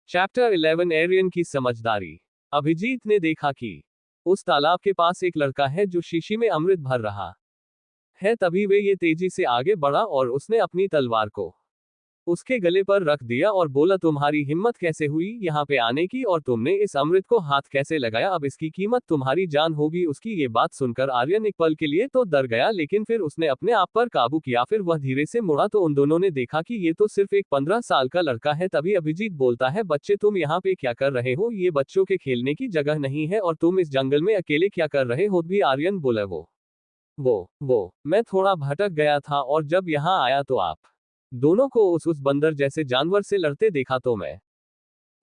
Chapter 11 Ariane की समझदारी। अभिजीत ने देखा कि उस तालाब के पास एक लड़का है जो शीशी में अमृत भर रहा है। तभी वे ये तेजी से आगे बढ़ा और उसने अपनी तलवार को उसके गले पर रख दिया और बोला, तुम्हारी हिम्मत कैसे हुई यहाँ पे आने की, और तुमने इस अमृत को हाथ कैसे लगाया, अब इसकी कीमत तुम्हारी जान होगी। उसकी ये बात सुनकर आर्यन एक पल के लिए तो डर गया, लेकिन फिर उसने अपने आप पर काबू किया। फिर वह धीरे से मुड़ा तो उन दोनों ने देखा कि ये तो सिर्फ एक 15 साल का लड़का है। तभी अभिजीत बोलता है, बच्चे तुम यहाँ पे क्या कर रहे हो, ये बच्चों के खेलने की जगह नहीं है, और तुम इस जंगल में अकेले क्या कर रहे हो। भी आर्यन बोला, वो मैं थोड़ा भटक गया था, और जब यहाँ आया तो आप दोनों को उस बंदर जैसे जानवर से लड़ते देखा तो मैं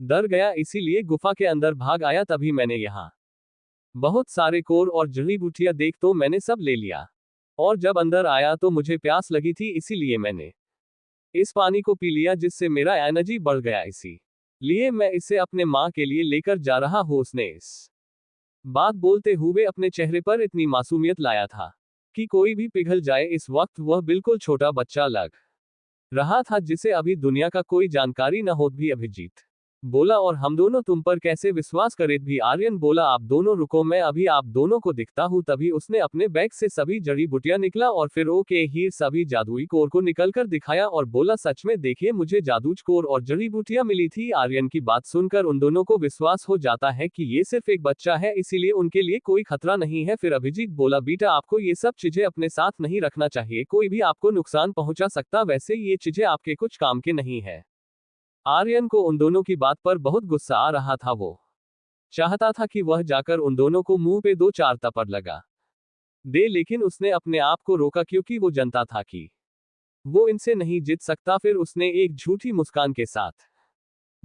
डर गया, इसीलिए गुफा के अंदर भाग आया। तभी मैंने यहाँ बहुत सारे कोर और जड़ी बूटियां देख तो मैंने सब ले लिया, और जब अंदर आया तो मुझे प्यास लगी थी, इसीलिए मैंने इस पानी को पी लिया, जिससे मेरा एनर्जी बढ़ गया, इसीलिए मैं इसे अपने माँ के लिए लेकर जा रहा हूँ। उसने इस बात बोलते हुए अपने चेहरे पर इतनी मासूमियत लाया था कि कोई भी पिघल जाए। इस वक्त वह बिल्कुल छोटा बच्चा लग रहा था, जिसे अभी दुनिया का कोई जानकारी न हो। भी अभिजीत बोला, और हम दोनों तुम पर कैसे विश्वास करें। भी आर्यन बोला, आप दोनों रुको, मैं अभी आप दोनों को दिखता हूँ। तभी उसने अपने बैग से सभी जड़ी बूटियां निकला और फिर ओके ही सभी जादुई कोर को निकलकर दिखाया और बोला, सच में देखिए, मुझे जादुई कोर और जड़ी बूटियां मिली थी। आर्यन की बात सुनकर उन दोनों को विश्वास हो जाता है कि ये सिर्फ एक बच्चा है, इसीलिए उनके लिए कोई खतरा नहीं है। फिर अभिजीत बोला, बेटा आपको ये सब चीजें अपने साथ नहीं रखना चाहिए, कोई भी आपको नुकसान पहुंचा सकता, वैसे ये चीजें आपके कुछ काम के नहीं है। आर्यन को उन दोनों की बात पर बहुत गुस्सा आ रहा था। वो चाहता था कि वह जाकर उन दोनों को मुंह पे 2-4 थप्पड़ लगा दे, लेकिन उसने अपने आप को रोका क्योंकि वो जानता था कि वो इनसे नहीं जीत सकता। फिर उसने एक झूठी मुस्कान के साथ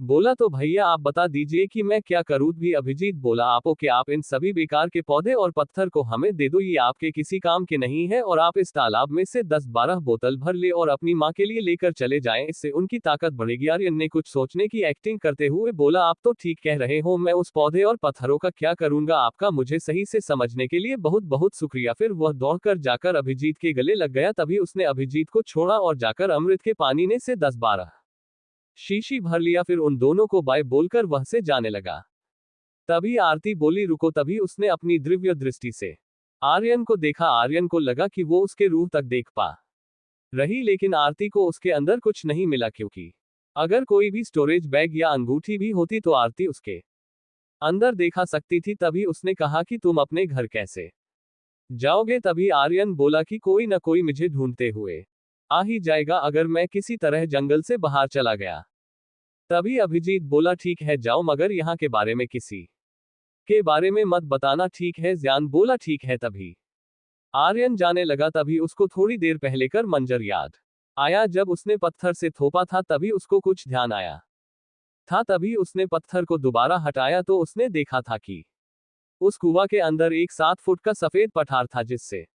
बोला, तो भैया आप बता दीजिए कि मैं क्या करूं। भी अभिजीत बोला, आपो कि आप इन सभी बेकार के पौधे और पत्थर को हमें दे दो, ये आपके किसी काम के नहीं है, और आप इस तालाब में से 10-12 बोतल भर ले और अपनी माँ के लिए लेकर चले जाएं, इससे उनकी ताकत बढ़ेगी। आर्यन ने कुछ सोचने की एक्टिंग करते हुए बोला, आप तो ठीक कह रहे हो, मैं उस पौधे और पत्थरों का क्या करूंगा, आपका मुझे सही से समझने के लिए बहुत बहुत शुक्रिया। फिर वह दौड़कर जाकर अभिजीत के गले लग गया। तभी उसने अभिजीत को छोड़ा और जाकर अमृत के पानी ने से 10-12 शीशी भर लिया। फिर उन दोनों को बाय बोलकर वह से जाने लगा। तभी आरती बोली, रुको। तभी उसने अपनी दिव्य दृष्टि से आर्यन को देखा। आर्यन को लगा कि वो उसके रूह तक देख पा रही, लेकिन आरती को उसके अंदर कुछ नहीं मिला, क्योंकि अगर कोई भी स्टोरेज बैग या अंगूठी भी होती तो आरती उसके अंदर देखा सकती थी। तभी उसने कहा कि तुम अपने घर कैसे जाओगे। तभी आर्यन बोला कि कोई न कोई मुझे ढूंढते हुए आ ही जाएगा, अगर मैं किसी तरह जंगल से बाहर चला गया। तभी अभिजीत बोला, ठीक है जाओ, मगर यहाँ के बारे में किसी के बारे में मत बताना, ठीक है। ज्ञान बोला, ठीक है। तभी आर्यन जाने लगा। तभी उसको थोड़ी देर पहले कर मंजर याद आया, जब उसने पत्थर से थोपा था, तभी उसको कुछ ध्यान आया था। तभी उसने पत्थर को दोबारा हटाया तो उसने देखा था कि उस कुआं के अंदर एक 7 फुट का सफेद पठार था, जिससे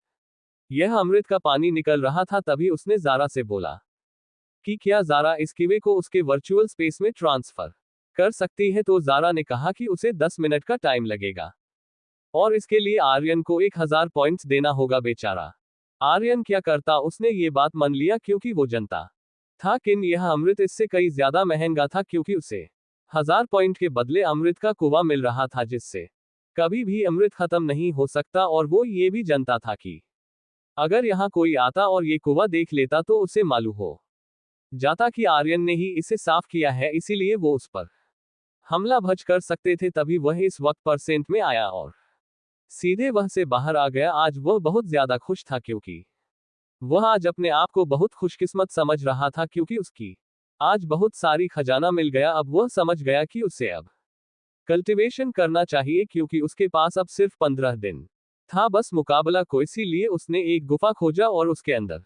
यह अमृत का पानी निकल रहा था। तभी उसने जारा से बोला कि क्या जारा इस कीवे को उसके वर्चुअल स्पेस में ट्रांसफर कर सकती है। तो जारा ने कहा कि उसे 10 मिनट का टाइम लगेगा, और इसके लिए आर्यन को 1000 पॉइंट्स देना होगा। बेचारा आर्यन क्या करता, उसने ये बात मान लिया, क्योंकि वो जानता था कि यह अमृत इससे कई ज्यादा महंगा था, क्योंकि उसे 1000 पॉइंट के बदले अमृत का कुआं मिल रहा था, जिससे कभी भी अमृत खत्म नहीं हो सकता। और वो ये भी जानता था कि अगर यहाँ कोई आता और ये कुआं देख लेता तो उसे मालूम हो जाता कि आर्यन ने ही इसे साफ किया है, इसीलिए वो उस पर हमला भज कर सकते थे। तभी वह इस वक्त परसेंट में आया और सीधे वह से बाहर आ गया। आज वह बहुत ज्यादा खुश था, क्योंकि वह आज अपने आप को बहुत खुशकिस्मत समझ रहा था, क्योंकि उसकी आज बहुत सारी खजाना मिल गया। अब वह समझ गया कि उसे अब कल्टीवेशन करना चाहिए, क्योंकि उसके पास अब सिर्फ 15 दिन था बस मुकाबला को। इसीलिए उसने एक गुफा खोजा और उसके अंदर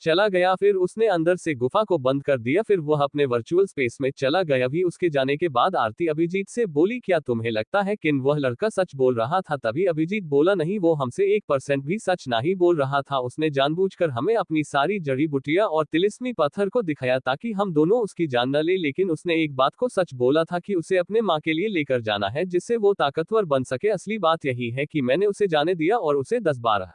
चला गया। फिर उसने अंदर से गुफा को बंद कर दिया। फिर वह अपने वर्चुअल स्पेस में चला गया। भी उसके जाने के बाद आरती अभिजीत से बोली, क्या तुम्हें लगता है कि वह लड़का सच बोल रहा था। तभी अभिजीत बोला, नहीं, वो हमसे 1% भी सच नहीं बोल रहा था, उसने जानबूझकर हमें अपनी सारी जड़ी बूटियां और तिलिस्मी पत्थर को दिखाया ताकि हम दोनों उसकी जान न ले, लेकिन उसने एक बात को सच बोला था कि उसे अपने माँ के लिए लेकर जाना है, जिससे वो ताकतवर बन सके। असली बात यही है कि मैंने उसे जाने दिया और उसे 10-12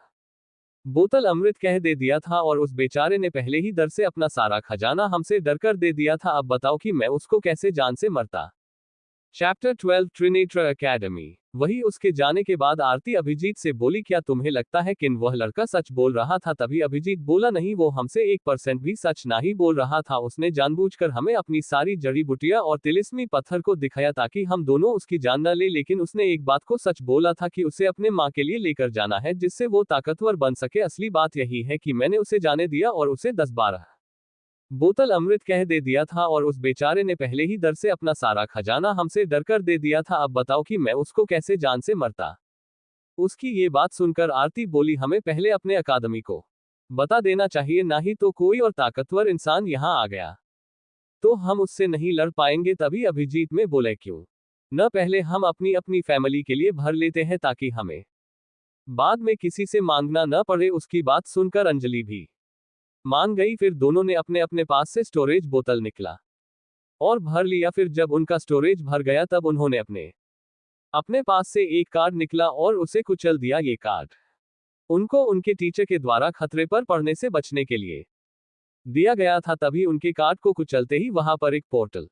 बोतल अमृत कह दे दिया था और उस बेचारे ने पहले ही डर से अपना सारा खजाना हमसे डरकर दे दिया था, अब बताओ कि मैं उसको कैसे जान से मरता। Chapter 12 Trinetra academy. वही उसके जाने के बाद आरती अभिजीत से बोली, क्या तुम्हें लगता है कि वह लड़का सच बोल रहा था? तभी अभिजीत बोला, नहीं, वो हमसे 1% भी सच नहीं बोल रहा था। उसने जानबूझकर हमें अपनी सारी जड़ी बूटियां और तिलिस्मी पत्थर को दिखाया ताकि हम दोनों उसकी जान न ले, लेकिन उसने एक बात को सच बोला था कि उसे अपने माँ के लिए लेकर जाना है जिससे वो ताकतवर बन सके। असली बात यही है कि मैंने उसे जाने दिया और उसे 10-12 बोतल अमृत कह दे दिया था और उस बेचारे ने पहले ही डर से अपना सारा खजाना हमसे डरकर दे दिया था, अब बताओ कि मैं उसको कैसे जान से मरता। उसकी ये बात सुनकर आरती बोली, हमें पहले अपने अकादमी को बता देना चाहिए, ना ही तो कोई और ताकतवर इंसान यहाँ आ गया तो हम उससे नहीं लड़ पाएंगे। तभी अभिजीत में बोले, क्यों न पहले हम अपनी अपनी फैमिली के लिए भर लेते हैं ताकि हमें बाद में किसी से मांगना न पड़े। उसकी बात सुनकर अंजलि भी मान गई। फिर दोनों ने अपने अपने पास से स्टोरेज बोतल निकला और भर लिया। फिर जब उनका स्टोरेज भर गया तब उन्होंने अपने अपने पास से एक कार्ड निकला और उसे कुचल दिया। ये कार्ड उनको उनके टीचर के द्वारा खतरे पर पड़ने से बचने के लिए दिया गया था। तभी उनके कार्ड को कुचलते ही वहां पर एक पोर्टल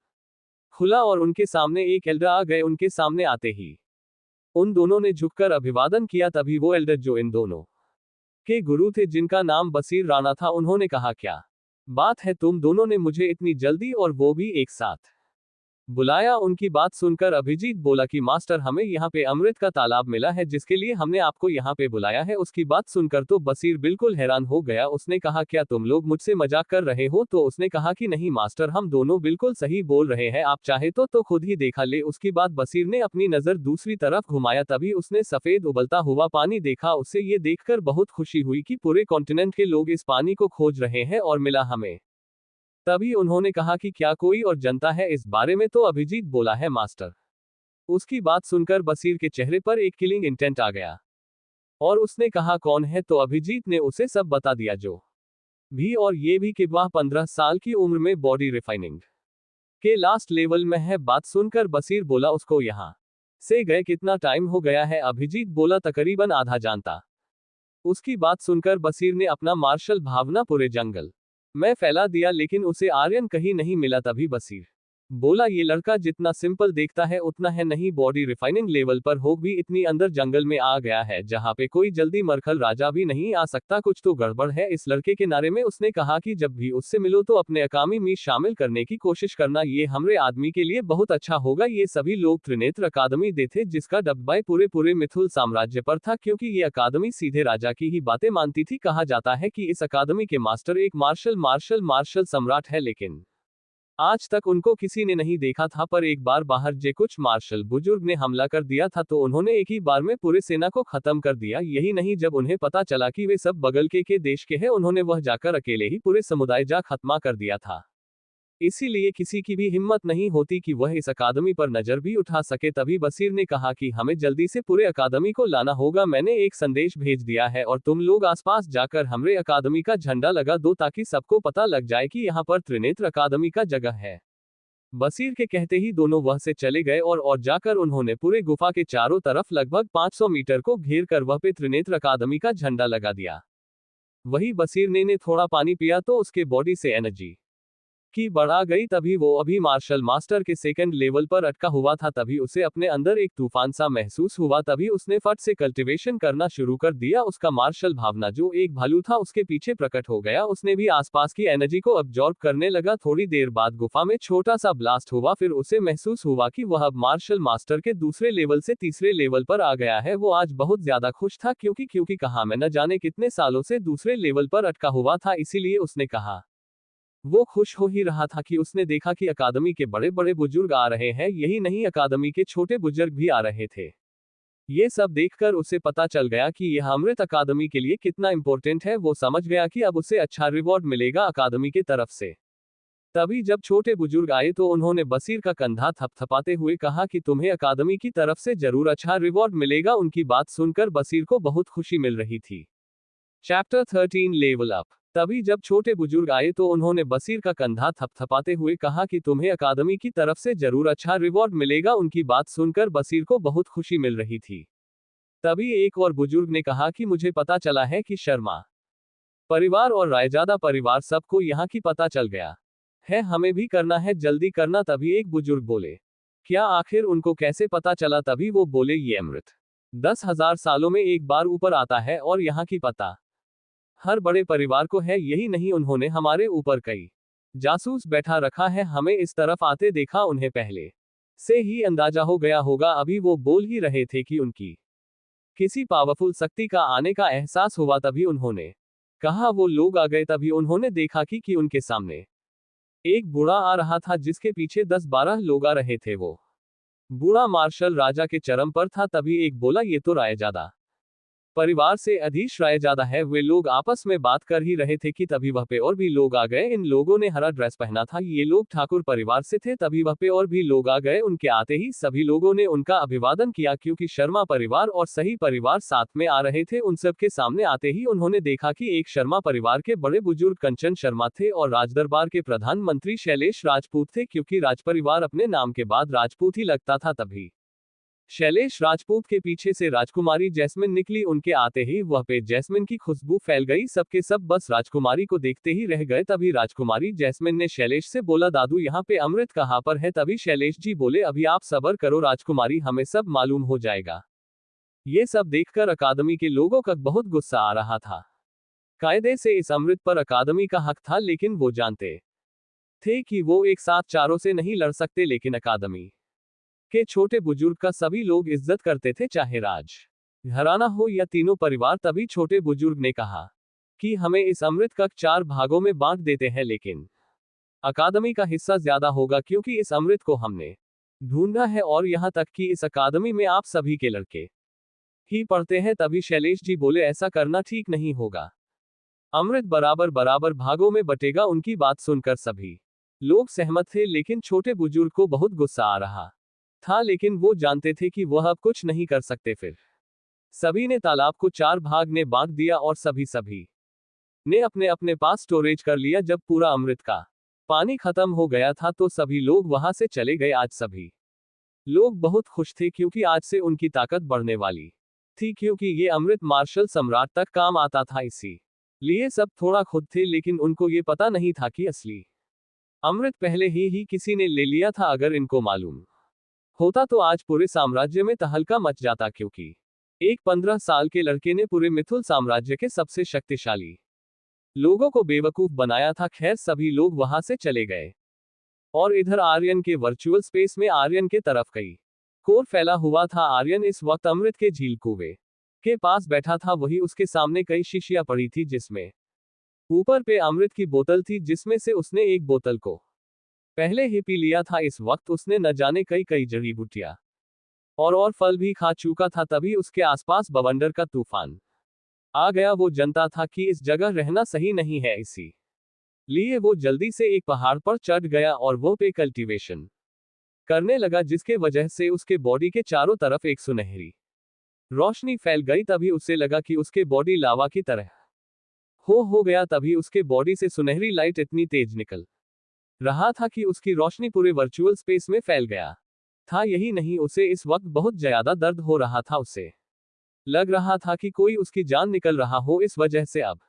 खुला और उनके सामने एक एल्डर आ गए। उनके सामने आते ही उन दोनों ने झुककर अभिवादन किया। तभी वो एल्डर जो इन दोनों के गुरु थे, जिनका नाम बसीर राणा था, उन्होंने कहा, क्या बात है, तुम दोनों ने मुझे इतनी जल्दी और वो भी एक साथ बुलाया? उनकी बात सुनकर अभिजीत बोला कि मास्टर, हमें यहाँ पे अमृत का तालाब मिला है जिसके लिए हमने आपको यहाँ पे बुलाया है। उसकी बात सुनकर तो बसीर बिल्कुल हैरान हो गया। उसने कहा, क्या तुम लोग मुझसे मजाक कर रहे हो? तो उसने कहा कि नहीं मास्टर, हम दोनों बिल्कुल सही बोल रहे हैं, आप चाहे तो खुद ही देखा ले। उसकी बात बसीर ने अपनी नजर दूसरी तरफ घुमाया। तभी उसने सफेद उबलता हुआ पानी देखा। उससे ये देखकर बहुत खुशी हुई कि पूरे कॉन्टिनेंट के लोग इस पानी को खोज रहे हैं और मिला हमें। तभी उन्होंने कहा कि क्या कोई और जनता है इस बारे में? तो अभिजीत बोला है मास्टर। उसकी बात सुनकर बसीर के चेहरे पर एक किलिंग इंटेंट आ गया और उसने कहा, कौन है? तो अभिजीत ने उसे सब बता दिया, जो भी और ये भी कि वह 15 साल की उम्र में बॉडी रिफाइनिंग के लास्ट लेवल में है। बात सुनकर बसीर बोला, उसको यहाँ से गए कितना टाइम हो गया है? अभिजीत बोला, तकरीबन आधा जानता। उसकी बात सुनकर बसीर ने अपना मार्शल भावना पूरे जंगल में फैला दिया, लेकिन उसे आर्यन कहीं नहीं मिला। तभी बसीर बोला, ये लड़का जितना सिंपल देखता है उतना है नहीं, बॉडी रिफाइनिंग लेवल पर हो भी इतनी अंदर जंगल में आ गया है जहां पे कोई जल्दी मरखल राजा भी नहीं आ सकता। कुछ तो गड़बड़ है इस लड़के के नारे में। उसने कहा कि जब भी उससे मिलो तो अपने अकामी में शामिल करने की कोशिश करना, ये हमरे आदमी के लिए बहुत अच्छा होगा। ये सभी लोग त्रिनेत्र अकादमी दे थे जिसका दबदबा पूरे मिथुल साम्राज्य पर था, क्योंकि ये अकादमी सीधे राजा की ही बातें मानती थी। कहा जाता है कि इस अकादमी के मास्टर एक मार्शल सम्राट है, लेकिन आज तक उनको किसी ने नहीं देखा था। पर एक बार बाहर जे कुछ मार्शल बुजुर्ग ने हमला कर दिया था तो उन्होंने एक ही बार में पूरे सेना को खत्म कर दिया। यही नहीं, जब उन्हें पता चला कि वे सब बगल के देश के हैं, उन्होंने वह जाकर अकेले ही पूरे समुदाय जा खत्मा कर दिया था। इसीलिए किसी की भी हिम्मत नहीं होती कि वह इस अकादमी पर नजर भी उठा सके। तभी बसीर ने कहा कि हमें जल्दी से पूरे अकादमी को लाना होगा। मैंने एक संदेश भेज दिया है और तुम लोग आसपास जाकर हमरे अकादमी का झंडा लगा दो ताकि सबको पता लग जाए कि यहाँ पर त्रिनेत्र अकादमी का जगह है। बसीर के कहते ही दोनों वह से चले गए और जाकर उन्होंने पूरे गुफा के चारों तरफ लगभग 500 मीटर को घेर कर वह पे त्रिनेत्र अकादमी का झंडा लगा दिया। वही बसीर ने थोड़ा पानी पिया तो उसके बॉडी से एनर्जी की बढ़ा गई। तभी वो अभी मार्शल मास्टर के सेकंड लेवल पर अटका हुआ था। तभी उसे अपने अंदर एक तूफान सा महसूस हुआ। तभी उसने फट से कल्टीवेशन करना शुरू कर दिया। उसका मार्शल भावना जो एक भालू था उसके पीछे प्रकट हो गया। उसने भी आसपास की एनर्जी को अब्जॉर्ब करने लगा। थोड़ी देर बाद गुफा में छोटा सा ब्लास्ट हुआ। फिर उसे महसूस हुआ कि वह अब मार्शल मास्टर के दूसरे लेवल से तीसरे लेवल पर आ गया है। वो आज बहुत ज्यादा खुश था क्योंकि कहा मैं न जाने कितने सालों से दूसरे लेवल पर अटका हुआ था। इसीलिए उसने कहा वो खुश हो ही रहा था कि उसने देखा कि अकादमी के बड़े बड़े बुजुर्ग आ रहे हैं। यही नहीं, अकादमी के छोटे बुजुर्ग भी आ रहे थे। ये सब देखकर उसे पता चल गया कि यह अमृत अकादमी के लिए कितना इंपॉर्टेंट है। वो समझ गया कि अब उसे अच्छा रिवॉर्ड मिलेगा अकादमी की तरफ से। तभी जब छोटे बुजुर्ग आए तो उन्होंने बसीर का कंधा थपथपाते हुए कहा कि तुम्हें अकादमी की तरफ से जरूर अच्छा रिवॉर्ड मिलेगा। उनकी बात सुनकर बसीर को बहुत खुशी मिल रही थी। Chapter 13 level up. तभी जब छोटे बुजुर्ग आए तो उन्होंने बसीर का कंधा थपथपाते हुए कहा कि तुम्हें अकादमी की तरफ से जरूर अच्छा रिवॉर्ड मिलेगा। उनकी बात सुनकर बसीर को बहुत खुशी मिल रही थी। तभी एक और बुजुर्ग ने कहा कि मुझे पता चला है कि शर्मा परिवार और रायजादा परिवार सबको यहाँ की पता चल गया है, हमें भी करना है, जल्दी करना। तभी एक बुजुर्ग बोले, क्या आखिर उनको कैसे पता चला? तभी वो बोले, ये अमृत 10,000 सालों में एक बार ऊपर आता है और यहाँ की पता हर बड़े परिवार को है। यही नहीं, उन्होंने हमारे ऊपर कई जासूस बैठा रखा है, हमें इस तरफ आते देखा, उन्हें पहले से ही अंदाजा हो गया होगा। अभी वो बोल ही रहे थे कि उनकी किसी पावरफुल शक्ति का आने का एहसास हुआ, तभी उन्होंने कहा वो लोग आ गए। तभी उन्होंने देखा कि उनके सामने एक बूढ़ा आ रहा था जिसके पीछे 10-12 लोग आ रहे थे। वो बूढ़ा मार्शल राजा के चरम पर था। तभी एक बोला, ये तो रायजादा परिवार से अधीश रायजादा है। वे लोग आपस में बात कर ही रहे थे कि तभी वह पे और भी लोग आ गए। इन लोगों ने हरा ड्रेस पहना था, ये लोग ठाकुर परिवार से थे। तभी वह पे और भी लोग आ गए। उनके आते ही सभी लोगों ने उनका अभिवादन किया, क्योंकि शर्मा परिवार और सही परिवार साथ में आ रहे थे। उन सब के सामने आते ही उन्होंने देखा कि एक शर्मा परिवार के बड़े बुजुर्ग कंचन शर्मा थे और राजदरबार के प्रधानमंत्री शैलेश राजपूत थे, क्योंकि राजपरिवार अपने नाम के बाद राजपूत ही लगता था। तभी शैलेश राजपूत के पीछे से राजकुमारी जैस्मिन निकली। उनके आते ही वह पे जैस्मिन की खुशबू फैल गई। सबके सब बस राजकुमारी को देखते ही रह गए। तभी राजकुमारी जैस्मिन ने शैलेश से बोला, दादू यहाँ पे अमृत कहाँ पर है? तभी शैलेश जी बोले, अभी आप सब्र करो राजकुमारी, हमें सब मालूम हो जाएगा। ये सब देखकर अकादमी के लोगों का बहुत गुस्सा आ रहा था। कायदे से इस अमृत पर अकादमी का हक था, लेकिन वो जानते थे कि वो एक साथ चारों से नहीं लड़ सकते। लेकिन अकादमी के छोटे बुजुर्ग का सभी लोग इज्जत करते थे, चाहे राज घराना हो या तीनों परिवार। तभी छोटे बुजुर्ग ने कहा कि हमें इस अमृत का 4 भागों में बांट देते हैं, लेकिन अकादमी का हिस्सा ज्यादा होगा, क्योंकि इस अमृत को हमने ढूंढा है और यहाँ तक कि इस अकादमी में आप सभी के लड़के ही पढ़ते हैं। तभी शैलेश जी बोले, ऐसा करना ठीक नहीं होगा, अमृत बराबर बराबर भागों में बटेगा। उनकी बात सुनकर सभी लोग सहमत थे, लेकिन छोटे बुजुर्ग को बहुत गुस्सा आ रहा था। लेकिन वो जानते थे कि वह अब कुछ नहीं कर सकते। फिर सभी ने तालाब को 4 भाग में बांट दिया और सभी ने अपने अपने पास स्टोरेज कर लिया। जब पूरा अमृत का पानी खत्म हो गया था तो सभी लोग वहां से चले गए। आज सभी लोग बहुत खुश थे, क्योंकि आज से उनकी ताकत बढ़ने वाली थी, क्योंकि ये अमृत मार्शल सम्राट तक काम आता था। इसी लिए सब थोड़ा खुद थे, लेकिन उनको ये पता नहीं था कि असली अमृत पहले ही किसी ने ले लिया था। अगर इनको मालूम होता तो आज पूरे साम्राज्य में तहलका मच जाता, क्योंकि एक 15 साल के लड़के ने पूरे मिथुल साम्राज्य के सबसे शक्तिशाली लोगों को बेवकूफ बनाया था। खैर, सभी लोग वहां से चले गए और इधर आर्यन के वर्चुअल स्पेस में आर्यन के तरफ कई कोर फैला हुआ था। आर्यन इस वक्त अमृत के झील कुएं के पास बैठा था। वही उसके सामने कई शीशियां पड़ी थी, जिसमें ऊपर पे अमृत की बोतल थी, जिसमें से उसने एक बोतल को पहले ही पी लिया था। इस वक्त उसने न जाने कई जड़ी बूटियां और फल भी खा चुका था। तभी उसके आसपास बवंडर का तूफान आ गया। वो जानता था कि इस जगह रहना सही नहीं है, इसी लिए वो जल्दी से एक पहाड़ पर चढ़ गया और वो पे कल्टीवेशन करने लगा, जिसके वजह से उसके बॉडी के चारों तरफ एक सुनहरी रोशनी फैल गई। तभी उसे लगा कि उसके बॉडी लावा की तरह हो गया। तभी उसके बॉडी से सुनहरी लाइट इतनी तेज निकल रहा था कि उसकी रोशनी पूरे वर्चुअल स्पेस में फैल गया था। यही नहीं, उसे इस वक्त बहुत ज्यादा दर्द हो रहा था। उसे लग रहा था कि कोई उसकी जान निकल रहा हो। इस वजह से अब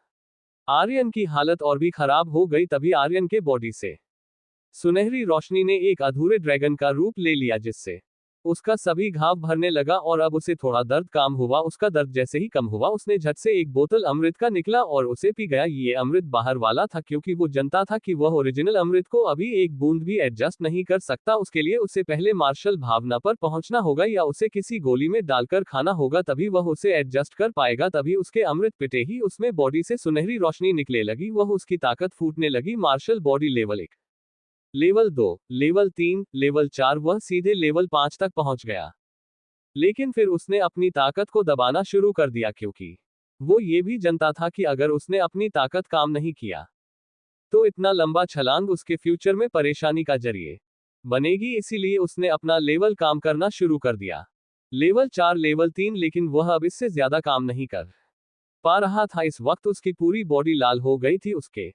आर्यन की हालत और भी खराब हो गई। तभी आर्यन के बॉडी से सुनहरी रोशनी ने एक अधूरे ड्रैगन का रूप ले लिया, जिससे उसका सभी घाव भरने लगा और अब उसे थोड़ा दर्द कम हुआ। उसका दर्द जैसे ही कम हुआ, उसने झट से एक बोतल अमृत का निकला और उसे पी गया। ये अमृत बाहर वाला था, क्योंकि वो जानता था कि वह ओरिजिनल अमृत को अभी एक बूंद भी एडजस्ट नहीं कर सकता। उसके लिए उसे पहले मार्शल भावना पर पहुंचना होगा या उसे किसी गोली में डालकर खाना होगा, तभी वह उसे एडजस्ट कर पाएगा। तभी उसके अमृत पिटे ही उसमें बॉडी से सुनहरी रोशनी निकले लगी, वह उसकी ताकत फूटने लगी। Martial body level 1, level 2, level 3, level 4, वह सीधे लेवल 5 तक पहुंच गया। लेकिन फिर उसने अपनी ताकत को दबाना शुरू कर दिया, क्योंकि वो ये भी जानता था कि अगर उसने अपनी ताकत काम नहीं किया तो इतना लंबा छलांग उसके फ्यूचर में परेशानी का जरिए बनेगी। इसीलिए उसने अपना लेवल काम करना शुरू कर दिया, लेवल 4, लेवल 3। लेकिन वह अब इससे ज्यादा काम नहीं कर पा रहा था। इस वक्त उसकी पूरी बॉडी लाल हो गई थी, उसके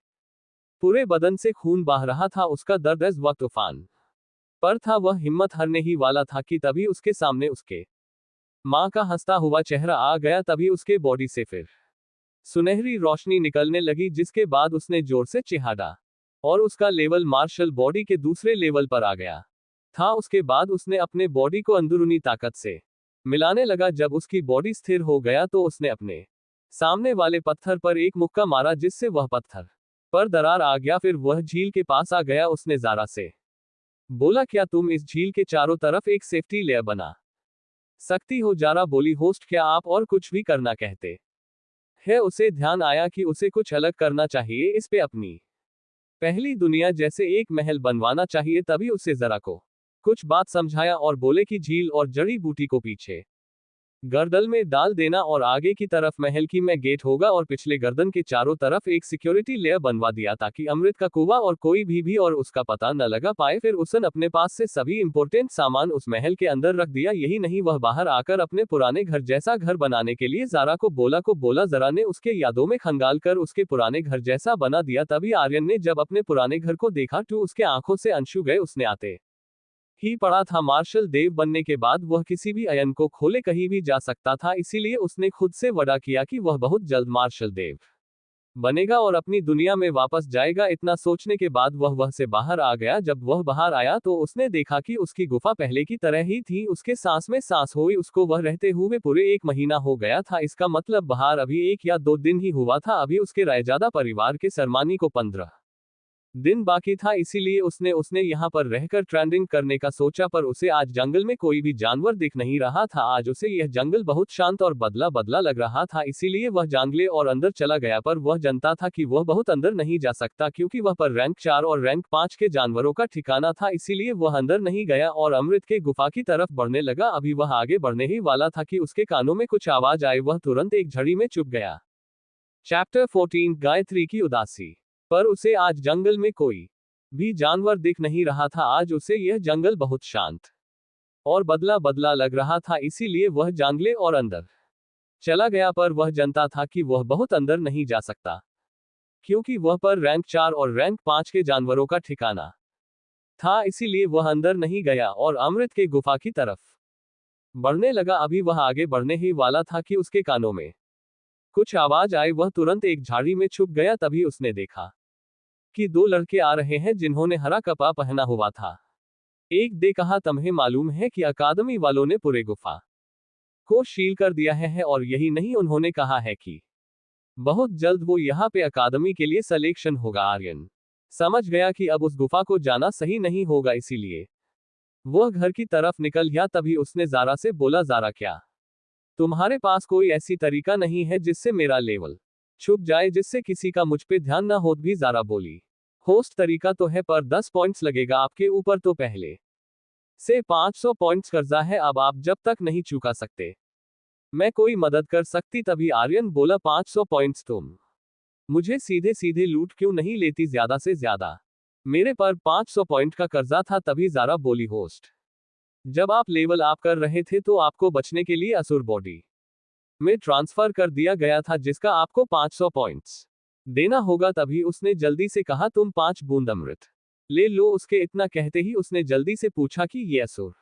पूरे बदन से खून बह रहा था। उसका दर्द इस वक्त तूफान पर था, वह हिम्मत हारने ही वाला था कि तभी उसके सामने उसके माँ का हंसता हुआ चेहरा आ गया, तभी उसके बॉडी से फिर सुनहरी रोशनी निकलने लगी, जिसके बाद उसने जोर से चिहाड़ा और उसका लेवल मार्शल बॉडी के दूसरे लेवल पर आ गया था। उसके बाद उसने अपने बॉडी को अंदरूनी ताकत से मिलाने लगा। जब उसकी बॉडी स्थिर हो गया तो उसने अपने सामने वाले पत्थर पर एक मुक्का मारा, जिससे वह पत्थर पर दरार आ गया। फिर वह झील के पास आ गया। उसने ज़ारा से बोला, क्या तुम इस झील के चारों तरफ एक सेफ्टी लेयर बना सकती हो? ज़ारा बोली, होस्ट क्या आप और कुछ भी करना कहते है? उसे ध्यान आया कि उसे कुछ अलग करना चाहिए, इस पे अपनी पहली दुनिया जैसे एक महल बनवाना चाहिए। तभी उसे ज़रा को कुछ बात समझाया और बोले कि झील और जड़ी बूटी को पीछे गर्दन में डाल देना और आगे की तरफ महल की में गेट होगा और पिछले गर्दन के चारों तरफ एक सिक्योरिटी लेयर बनवा दिया, ताकि अमृत का कुआं और कोई भी और उसका पता न लगा पाए। फिर उसने अपने पास से सभी इंपॉर्टेंट सामान उस महल के अंदर रख दिया। यही नहीं, वह बाहर आकर अपने पुराने घर जैसा घर बनाने के लिए ज़ारा को बोला। ज़ारा ने उसके यादों में खंगाल कर उसके पुराने घर जैसा बना दिया। तभी आर्यन ने जब अपने पुराने घर को देखा तो उसके आंखों से अंशु गए। उसने आते ही पड़ा था मार्शल देव बनने के बाद वह किसी भी अयन को खोले कहीं भी जा सकता था, इसीलिए उसने खुद से वादा किया कि वह बहुत जल्द मार्शल देव बनेगा और अपनी दुनिया में वापस जाएगा। इतना सोचने के बाद वह से बाहर आ गया। जब वह बाहर आया तो उसने देखा कि उसकी गुफा पहले की तरह ही थी। उसके सांस में सांस हुई। उसको वह रहते हुए पूरे 1 महीना हो गया था। इसका मतलब बाहर अभी 1 या 2 दिन ही हुआ था। अभी उसके रायजादा परिवार के सरमानी को 15 दिन बाकी था, इसीलिए उसने यहाँ पर रहकर ट्रेंडिंग करने का सोचा। पर उसे आज जंगल में कोई भी जानवर दिख नहीं रहा था। आज उसे यह जंगल बहुत शांत और बदला बदला लग रहा था, इसीलिए वह जंगले और अंदर चला गया। पर वह जानता था कि वह बहुत अंदर नहीं जा सकता, क्योंकि वह पर रैंक 4 और रैंक 5 के जानवरों का ठिकाना था। इसीलिए वह अंदर नहीं गया और अमृत के गुफा की तरफ बढ़ने लगा। अभी वह आगे बढ़ने ही वाला था कि उसके कानों में कुछ आवाज आई। वह तुरंत एक झड़ी में चुप गया। चैप्टर 14 गायत्री की उदासी। पर उसे आज जंगल में कोई भी जानवर दिख नहीं रहा था। आज उसे यह जंगल बहुत शांत और बदला बदला लग रहा था, इसीलिए वह जंगले और अंदर चला गया। पर वह जानता था कि वह बहुत अंदर नहीं जा सकता, क्योंकि वह पर रैंक 4 और रैंक 5 के जानवरों का ठिकाना था। इसीलिए वह अंदर नहीं गया और अमृत के गुफा की तरफ बढ़ने लगा। अभी वह आगे बढ़ने ही वाला था कि उसके कानों में कुछ आवाज आई। वह तुरंत एक झाड़ी में छुप गया। तभी उसने देखा कि 2 लड़के आ रहे हैं जिन्होंने हरा कपड़ा पहना हुआ था। एक दे कहा, तुम्हें मालूम है कि अकादमी वालों ने पूरे गुफा को सील कर दिया है और यही नहीं, उन्होंने कहा है कि बहुत जल्द वो यहाँ पे अकादमी के लिए सिलेक्शन होगा। आर्यन समझ गया कि अब उस गुफा को जाना सही नहीं होगा, इसीलिए वह घर की तरफ निकल गया। तभी उसने ज़ारा से बोला, ज़ारा क्या तुम्हारे पास कोई ऐसी तरीका नहीं है जिससे मेरा लेवल छुप जाए, जिससे किसी का मुझ पे ध्यान ना हो? भी ज़ारा बोली, होस्ट तरीका तो है, पर 10 पॉइंट्स लगेगा आपके ऊपर। तो पहले से 500 पॉइंट्स कर्जा है, अब आप जब तक नहीं चुका सकते मैं कोई मदद कर सकती। तभी आर्यन बोला, 500 पॉइंट्स तुम मुझे सीधे सीधे लूट क्यों नहीं लेती ज्यादा से ज्यादा? मेरे पर 500 पॉइंट का कर्जा था। तभी ज़ारा बोली, होस्ट जब आप लेवल अप कर रहे थे तो आपको बचने के लिए असुर बॉडी में ट्रांसफर कर दिया गया था, जिसका आपको 500 पॉइंट्स देना होगा। तभी उसने जल्दी से कहा, तुम 5 बूंद अमृत ले लो। उसके इतना कहते ही उसने जल्दी से पूछा कि ये असुर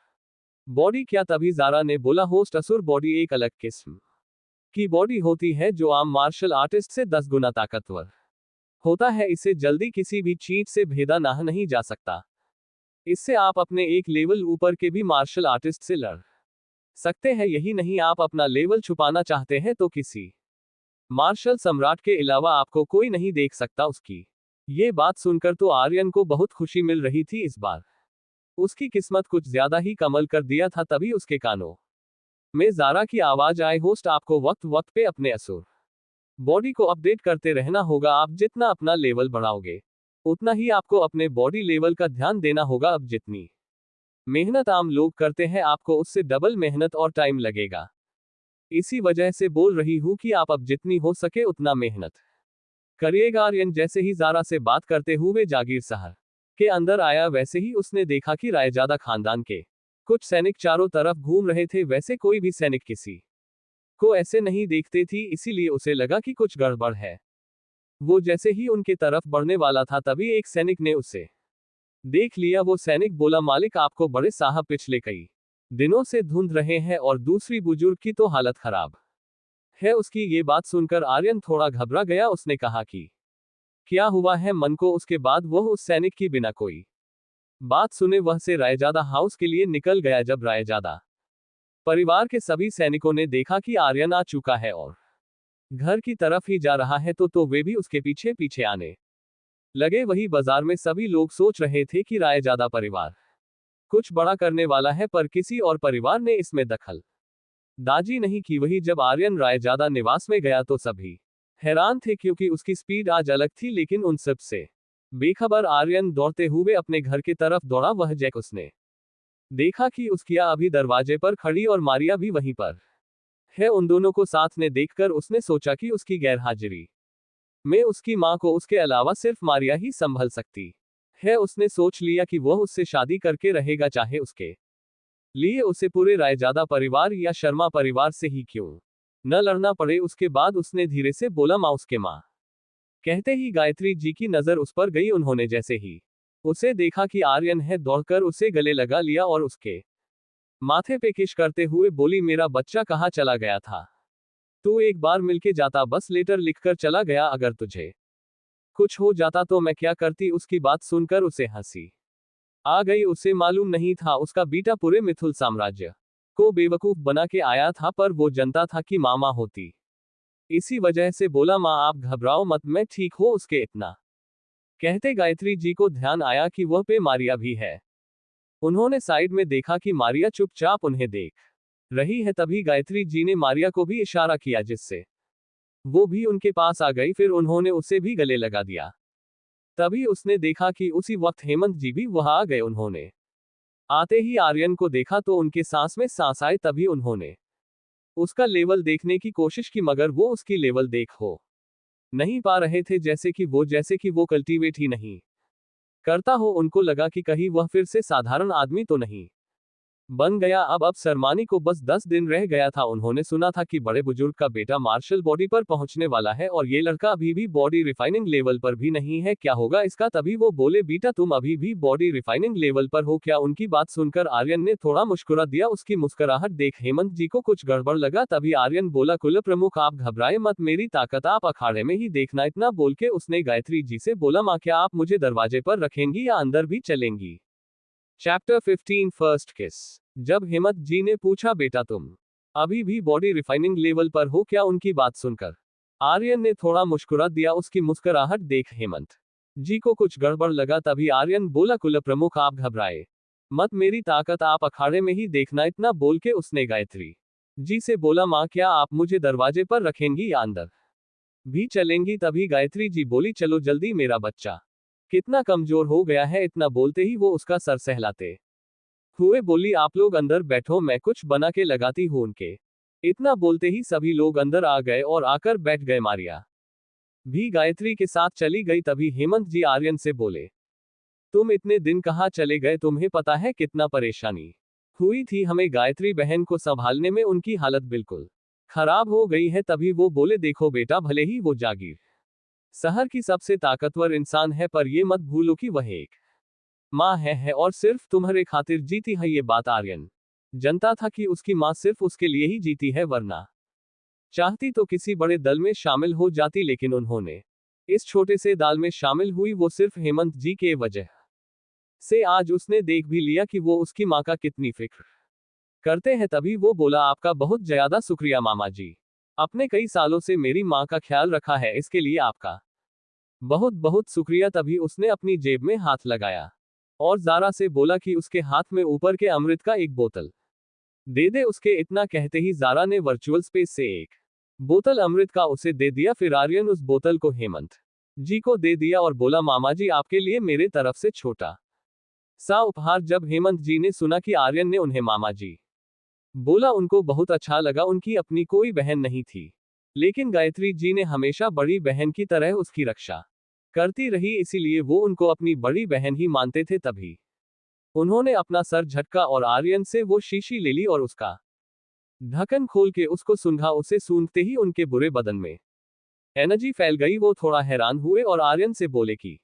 बॉडी क्या? तभी ज़ारा ने बोला, होस्ट असुर बॉडी एक अलग किस्म की बॉडी होती है जो आम मार्शल आर्टिस्ट से 10 गुना ताकतवर होता है। इसे जल्दी किसी भी चीज से भेदा नहीं जा सकता। इससे आप अपने एक लेवल ऊपर के भी मार्शल आर्टिस्ट से लड़ सकते हैं। यही नहीं, आप अपना लेवल छुपाना चाहते हैं तो किसी मार्शल सम्राट के अलावा आपको कोई नहीं देख सकता। उसकी ये बात सुनकर तो आर्यन को बहुत खुशी मिल रही थी। इस बार उसकी किस्मत कुछ ज्यादा ही कमाल कर दिया था। तभी उसके कानों में ज़ारा की आवाज आए, होस्ट आपको वक्त वक्त पे अपने असुर बॉडी को अपडेट करते रहना होगा। आप जितना अपना लेवल बढ़ाओगे उतना ही आपको अपने बॉडी लेवल का ध्यान देना होगा। अब जितनी मेहनत आम लोग करते हैं, आपको उससे डबल मेहनत और टाइम लगेगा। इसी वजह से बोल रही हूं कि आप अब जितनी हो सके उतना मेहनत करिएगा। आर्यन जैसे ही ज़ारा से बात करते हुए जागीर शहर के अंदर आया, वैसे ही उसने देखा कि रायजादा खानदान के कुछ सैनिक चारों तरफ घूम रहे थे। वैसे कोई भी सैनिक किसी को ऐसे नहीं देखते थी, इसीलिए उसे लगा कि कुछ गड़बड़ है। वो जैसे ही उनके तरफ बढ़ने वाला था, तभी एक सैनिक ने उसे देख लिया। वो सैनिक बोला, मालिक आपको बड़े साहब पिछले कई दिनों से धुंध रहे हैं और दूसरी बुजुर्ग की तो हालत खराब है। उसकी ये बात सुनकर आर्यन थोड़ा घबरा गया। उसने कहा कि क्या हुआ है मन को। उसके बाद वह उस सैनिक की बिना कोई बात सुने वह से रायजादा हाउस के लिए निकल गया। जब रायजादा परिवार के सभी सैनिकों ने देखा कि आर्यन आ चुका है और घर की तरफ ही जा रहा है तो वे भी उसके पीछे पीछे आने लगे। वही बाजार में सभी लोग सोच रहे थे कि रायजादा परिवार कुछ बड़ा करने वाला है, पर किसी और परिवार ने इसमें दखल दाजी नहीं की। वही जब आर्यन रायजादा निवास में गया तो सभी हैरान थे, क्योंकि उसकी स्पीड आज अलग थी। लेकिन उन सब से बेखबर आर्यन दौड़ते हुए अपने घर की तरफ दौड़ा। वह जैक उसने देखा कि उसकिया अभी दरवाजे पर खड़ी और मारिया भी वहीं पर है। उन दोनों को साथ में देखकर उसने सोचा कि उसकी गैरहाजिरी में उसकी मां को उसके अलावा सिर्फ मारिया ही संभल सकती है। उसने सोच लिया कि वह उससे शादी करके रहेगा, चाहे उसके लिए उसे पूरे रायजादा परिवार या शर्मा परिवार से ही क्यों न लड़ना पड़े। उसके बाद उसने धीरे से बोला, मां। उसके मां कहते ही गायत्री जी की नजर उस पर गई। उन्होंने जैसे ही उसे देखा कि आर्यन है, दौड़कर उसे गले लगा लिया और उसके माथे पे किश करते हुए बोली, मेरा बच्चा कहाँ चला गया था? तू एक बार मिलके जाता, बस लेटर लिखकर चला गया। अगर तुझे कुछ हो जाता तो मैं क्या करती? उसकी बात सुनकर उसे हंसी आ गई। उसे मालूम नहीं था उसका बेटा पूरे मिथुल साम्राज्य को बेवकूफ बना के आया था, पर वो जनता था कि मामा होती। इसी वजह से बोला, माँ आप घबराओ मत, मैं ठीक हो। उसके इतना कहते गायत्री जी को ध्यान आया कि वह पे मारिया भी है। उन्होंने साइड में देखा कि मारिया चुपचाप उन्हें देख रही है। तभी गायत्री जी ने मारिया को भी इशारा किया, जिससे वो भी उनके पास आ गई। फिर उन्होंने उसे भी गले लगा दिया। तभी उसने देखा कि उसी वक्त हेमंत जी भी वहां आ गए। उन्होंने आते ही आर्यन को देखा तो उनके सांस में सांस आए। तभी उन्होंने उसका लेवल देखने की कोशिश की, मगर वो उसकी लेवल देख हो नहीं पा रहे थे। जैसे कि वो कल्टीवेट ही नहीं करता हो। उनको लगा कि कहीं वह फिर से साधारण आदमी तो नहीं बन गया। अब सरमानी को बस 10 दिन रह गया था। उन्होंने सुना था कि बड़े बुजुर्ग का बेटा मार्शल बॉडी पर पहुंचने वाला है और ये लड़का अभी भी बॉडी रिफाइनिंग लेवल पर भी नहीं है। क्या होगा इसका? तभी वो बोले, बेटा तुम अभी भी बॉडी रिफाइनिंग लेवल पर हो क्या? उनकी बात सुनकर आर्यन ने थोड़ा मुस्कुरा दिया। उसकी मुस्कुराहट देख हेमंत जी को कुछ गड़बड़ लगा। तभी आर्यन बोला, कुल प्रमुख आप घबराए मत, मेरी ताकत आप अखाड़े में ही देखना। इतना बोल के उसने गायत्री जी से बोला, माँ क्या आप मुझे दरवाजे पर रखेंगी या अंदर भी चलेंगी? चैप्टर 15 फर्स्ट किस। जब हेमंत जी ने पूछा, बेटा तुम अभी भी बॉडी रिफाइनिंग लेवल पर हो क्या? उनकी बात सुनकर आर्यन ने थोड़ा मुस्कुरा दिया। उसकी मुस्कुराहट देख हेमंत जी को कुछ गड़बड़ लगा। तभी आर्यन बोला, कुल प्रमुख आप घबराए मत, मेरी ताकत आप अखाड़े में ही देखना। इतना बोल के उसने गायत्री जी से बोला, माँ क्या आप मुझे दरवाजे पर रखेंगी या अंदर भी चलेंगी? तभी गायत्री जी बोली, चलो जल्दी, मेरा बच्चा कितना कमजोर हो गया है। इतना बोलते ही वो उसका सर सहलाते हुए बोली, आप लोग अंदर बैठो, मैं कुछ बना के लगाती हूं। उनके इतना बोलते ही सभी लोग अंदर आ गए और आकर बैठ गए। मारिया भी गायत्री के साथ चली गई। तभी हेमंत जी आर्यन से बोले, तुम इतने दिन कहाँ चले गए? तुम्हें पता है कितना परेशानी हुई थी हमें गायत्री बहन को संभालने में, उनकी हालत बिल्कुल खराब हो गई है। तभी वो बोले, देखो बेटा, भले ही वो जागीर शहर की सबसे ताकतवर इंसान है, पर ये मत भूलो कि वह एक माँ है और सिर्फ तुम्हारे खातिर जीती है। ये बात आर्यन जनता था कि उसकी माँ सिर्फ उसके लिए ही जीती है, वरना चाहती तो किसी बड़े दल में शामिल हो जाती। लेकिन उन्होंने इस छोटे से दल में शामिल हुई वो सिर्फ हेमंत जी के वजह से। आज उसने देख भी लिया कि वो उसकी माँ का कितनी फिक्र करते हैं। तभी वो बोला, आपका बहुत ज्यादा शुक्रिया मामा जी, आपने कई सालों से मेरी माँ का ख्याल रखा है, इसके लिए आपका बहुत बहुत शुक्रिया। तभी उसने अपनी जेब में हाथ लगाया और जारा से बोला कि उसके हाथ में ऊपर के अमृत का एक बोतल दे दे। उसके इतना कहते ही जारा ने वर्चुअल स्पेस से एक बोतल अमृत का उसे दे दिया। फिर आर्यन उस बोतल को हेमंत जी को दे दिया और बोला, मामा जी आपके लिए मेरे तरफ से छोटा सा उपहार। जब हेमंत जी ने सुना कि आर्यन ने उन्हें मामा जी बोला, उनको बहुत अच्छा लगा। उनकी अपनी कोई बहन नहीं थी, लेकिन गायत्री जी ने हमेशा बड़ी बहन की तरह उसकी रक्षा करती रही, इसीलिए वो उनको अपनी बड़ी बहन ही मानते थे। तभी उन्होंने अपना सर झटका और आर्यन से वो शीशी ले ली और उसका ढक्कन खोल के उसको सूंघा। उसे सूंघते ही उनके बुरे बदन में एनर्जी फैल गई। वो थोड़ा हैरान हुए और आर्यन से बोले कि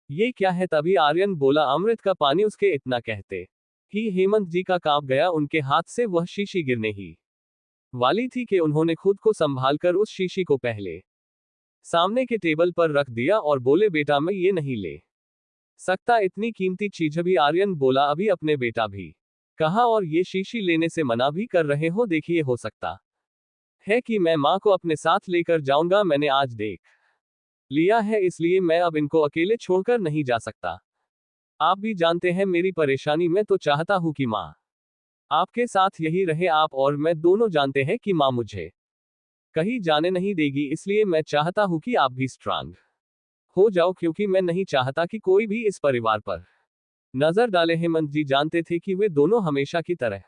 ये क्या है? तभी आर्यन बोला, अमृत का पानी। उसके इतना कहते ही हेमंत जी का कांप गया, उनके हाथ से वह शीशी गिरने ही वाली थी कि उन्होंने खुद को संभालकर उस शीशी को पहले सामने के टेबल पर रख दिया और बोले, बेटा मैं ये नहीं ले सकता, इतनी कीमती चीज भी। आर्यन बोला, अभी अपने बेटा भी कहा और ये शीशी लेने से मना भी कर रहे हो, देखिए हो सकता है कि मैं माँ को अपने साथ लेकर जाऊंगा, मैंने आज देख लिया है, इसलिए मैं अब इनको अकेले छोड़कर नहीं जा सकता। आप भी जानते हैं मेरी परेशानी, मैं तो चाहता हूं कि माँ आपके साथ यही रहे, आप और मैं दोनों जानते हैं कि माँ मुझे कहीं जाने नहीं देगी, इसलिए मैं चाहता हूं कि आप भी स्ट्रांग हो जाओ, क्योंकि मैं नहीं चाहता कि कोई भी इस परिवार पर नजर डाले। हेमंत जी जानते थे कि वे दोनों हमेशा की तरह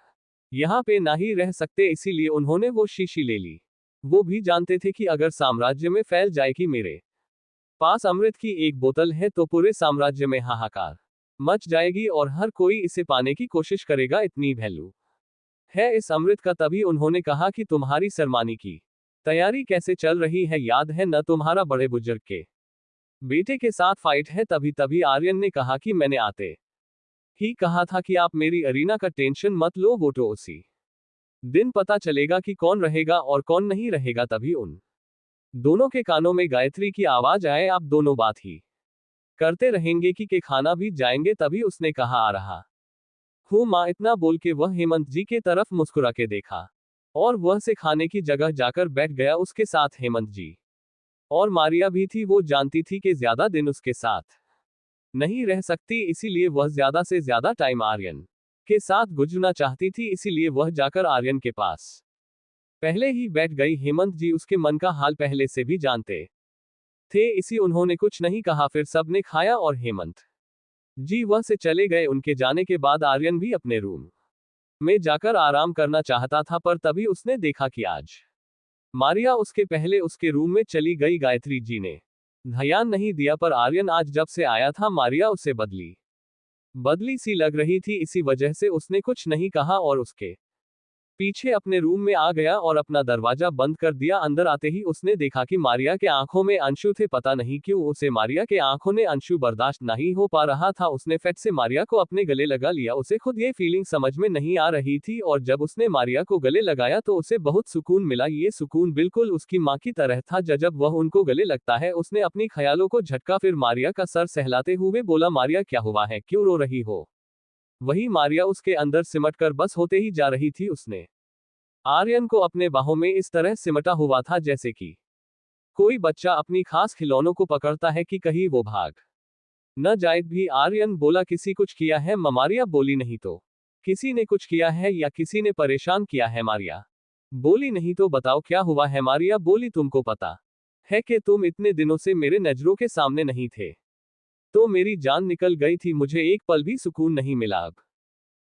यहाँ पे ना ही रह सकते, इसीलिए उन्होंने वो शीशी ले ली। वो भी जानते थे कि अगर साम्राज्य में फैल जाए कि मेरे पास अमृत की एक बोतल है तो पूरे साम्राज्य में हाहाकार मच जाएगी और हर कोई इसे पाने की कोशिश करेगा, इतनी वैल्यू है इस अमृत का। तभी उन्होंने कहा कि तुम्हारी सरमानी की तैयारी कैसे चल रही है, याद है न तुम्हारा बड़े बुजुर्ग के बेटे के साथ फाइट है। तभी तभी आर्यन ने कहा कि मैंने आते ही कहा था कि आप मेरी अरीना का टेंशन मत लो, वो तो उसी दिन पता चलेगा कि कौन रहेगा और कौन नहीं रहेगा। तभी उन दोनों के कानों में गायत्री की आवाज आए, आप दोनों बात ही करते रहेंगे कि के खाना भी जाएंगे। तभी उसने कहा, आ रहा हूँ माँ। इतना बोल के वह हेमंत जी के तरफ मुस्कुरा के देखा और वह से खाने की जगह जाकर बैठ गया। उसके साथ हेमंत जी और मारिया भी थी। वो जानती थी कि ज्यादा दिन उसके साथ नहीं रह सकती, इसीलिए वह ज्यादा से ज्यादा टाइम आर्यन के साथ गुजरना चाहती थी। इसीलिए वह जाकर आर्यन के पास पहले ही बैठ गई। हेमंत जी उसके मन का हाल पहले से भी जानते थे, इसी उन्होंने कुछ नहीं कहा। फिर सबने खाया और हेमंत जी वह से चले गए। उनके जाने के बाद आर्यन भी अपने रूम में जाकर आराम करना चाहता था, पर तभी उसने देखा कि आज मारिया उसके पहले उसके रूम में चली गई। गायत्री जी ने ध्यान नहीं दिया, पर आर्यन आज जब से आया था मारिया उसे बदली सी लग रही थी, इसी वजह से उसने कुछ नहीं कहा और उसके पीछे अपने रूम में आ गया और अपना दरवाजा बंद कर दिया। अंदर आते ही उसने देखा कि मारिया के आंखों में अंशु थे। पता नहीं क्यों उसे मारिया के आंखों ने अंशु बर्दाश्त नहीं हो पा रहा था। उसने फट से मारिया को अपने गले लगा लिया। उसे खुद ये फीलिंग समझ में नहीं आ रही थी और जब उसने मारिया को गले लगाया तो उसे बहुत सुकून मिला। ये सुकून बिल्कुल उसकी माँ की तरह था। जब वह उनको गले लगता है। उसने अपनी ख्यालों को झटका। फिर मारिया का सर सहलाते हुए बोला, मारिया क्या हुआ है, क्यों रो रही हो? वही मारिया उसके अंदर सिमटकर बस होते ही जा रही थी। उसने आर्यन को अपने बाहों में इस तरह सिमटा हुआ था जैसे कि कोई बच्चा अपनी खास खिलौनों को पकड़ता है कि कहीं वो भाग न जाए। भी आर्यन बोला, किसी कुछ किया है? मारिया बोली, नहीं तो किसी ने कुछ किया है या किसी ने परेशान किया है? मारिया बोली, नहीं तो बताओ क्या हुआ है? मारिया बोली, तुमको पता है कि तुम इतने दिनों से मेरे नजरों के सामने नहीं थे, तो मेरी जान निकल गई थी, मुझे एक पल भी सुकून नहीं मिला। अब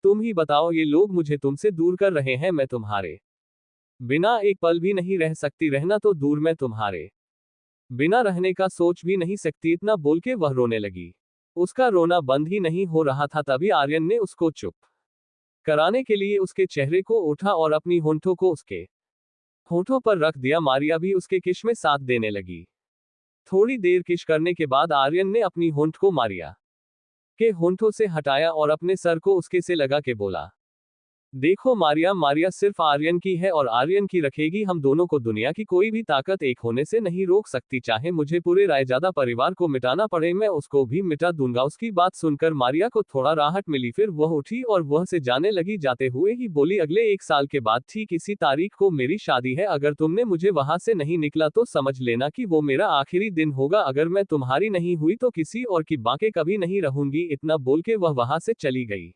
तुम ही बताओ, ये लोग मुझे तुमसे दूर कर रहे हैं, मैं तुम्हारे बिना एक पल भी नहीं रह सकती, रहना तो दूर मैं तुम्हारे बिना रहने का सोच भी नहीं सकती। इतना बोल के वह रोने लगी। उसका रोना बंद ही नहीं हो रहा था। तभी आर्यन ने उसको चुप कराने के लिए उसके चेहरे को उठा और अपनी होंठों को उसके होंठों पर रख दिया। मारिया भी उसके किश में साथ देने लगी। थोड़ी देर किश करने के बाद आर्यन ने अपनी होंठ को मारिया के होंठों से हटाया और अपने सर को उसके से लगा के बोला, देखो मारिया, मारिया सिर्फ आर्यन की है और आर्यन की रखेगी। हम दोनों को दुनिया की कोई भी ताकत एक होने से नहीं रोक सकती। चाहे मुझे पूरे रायजादा परिवार को मिटाना पड़े, मैं उसको भी मिटा दूंगा। उसकी बात सुनकर मारिया को थोड़ा राहत मिली। फिर वह उठी और वह से जाने लगी। जाते हुए ही बोली, अगले 1 साल के बाद ठीक इसी तारीख को मेरी शादी है। अगर तुमने मुझे वहां से नहीं निकला तो समझ लेना कि वो मेरा आखिरी दिन होगा। अगर मैं तुम्हारी नहीं हुई तो किसी और की बाके कभी नहीं रहूंगी। इतना बोल के वह वहां से चली गई।